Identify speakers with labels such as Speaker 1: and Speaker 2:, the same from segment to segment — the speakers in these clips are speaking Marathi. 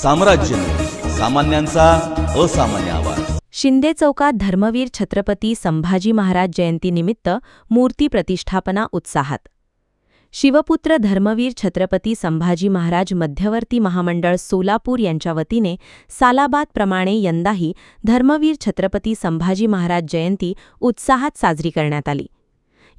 Speaker 1: साम्राज्य न्यूज, सामान्यांचा असामान्य आवाज.
Speaker 2: शिंदे चौकात धर्मवीर छत्रपती संभाजी महाराज जयंतीनिमित्त मूर्ती प्रतिष्ठापना उत्साहात. शिवपुत्र धर्मवीर छत्रपती संभाजी महाराज मध्यवर्ती महामंडळ सोलापूर यांच्या वतीने सालाबादप्रमाणे यंदाही धर्मवीर छत्रपती संभाजी महाराज जयंती उत्साहात साजरी करण्यात आली.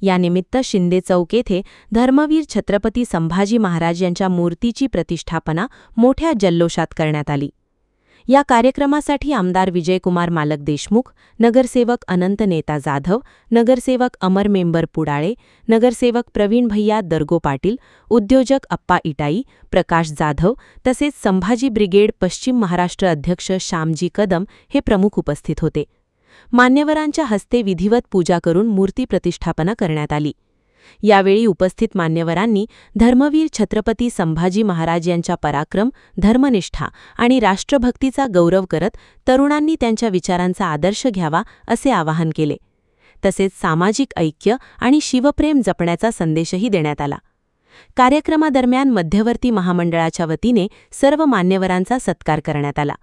Speaker 2: यानिमित्त शिंदे चौक येथे धर्मवीर छत्रपती संभाजी महाराज यांच्या मूर्तीची प्रतिष्ठापना मोठ्या जल्लोषात करण्यात आली. या कार्यक्रमासाठी आमदार विजयकुमार मालक देशमुख, नगरसेवक अनंत नेता जाधव, नगरसेवक अमर मेंबर पुडाळे, नगरसेवक प्रवीण भैया दर्गो पाटील, उद्योजक अप्पा इटाई, प्रकाश जाधव तसेच संभाजी ब्रिगेड पश्चिम महाराष्ट्र अध्यक्ष श्यामजी कदम हे प्रमुख उपस्थित होते. मान्यवरांच्या हस्ते विधिवत पूजा करून मूर्ती प्रतिष्ठापना करण्यात आली. यावेळी उपस्थित मान्यवरांनी धर्मवीर छत्रपती संभाजी महाराज यांच्या पराक्रम, धर्मनिष्ठा आणि राष्ट्रभक्तीचा गौरव करत तरुणांनी त्यांच्या विचारांचा आदर्श घ्यावा असे आवाहन केले. तसेच सामाजिक ऐक्य आणि शिवप्रेम जपण्याचा संदेशही देण्यात आला. कार्यक्रमादरम्यान मध्यवर्ती महामंडळाच्या वतीने सर्व मान्यवरांचा सत्कार करण्यात आला.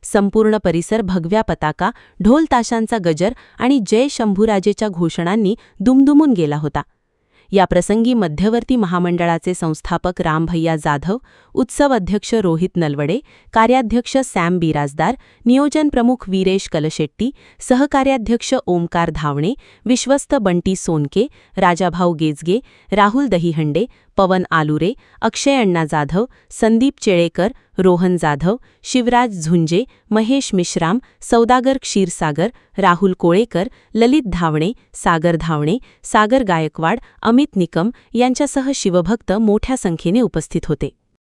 Speaker 2: संपूर्ण परिसर भगव्या पताका, ढोल ताशांचा गजर आणि जय शंभूराजेच्या घोषणांनी दुमदुमून गेला होता. याप्रसंगी मध्यवर्ती महामंडळाचे संस्थापक रामभैया जाधव, उत्सव अध्यक्ष रोहित नलवडे, कार्याध्यक्ष सॅम बिराजदार, नियोजन प्रमुख वीरेश कलशेट्टी, सहकार्याध्यक्ष ओमकार धावणे, विश्वस्त बंटी सोनके, राजाभाऊ गेजगे, राहुल दहीहंडे, पवन आलुरे, अक्षय अण्णा जाधव, संदीप चेळेकर, रोहन जाधव, शिवराज झुंजे, महेश मिश्राम, सौदागर क्षीरसागर, राहुल कोळेकर, ललित धावणे, सागर गायकवाड, अमित निकम यांच्यासह शिवभक्त मोठ्या संख्येने उपस्थित होते.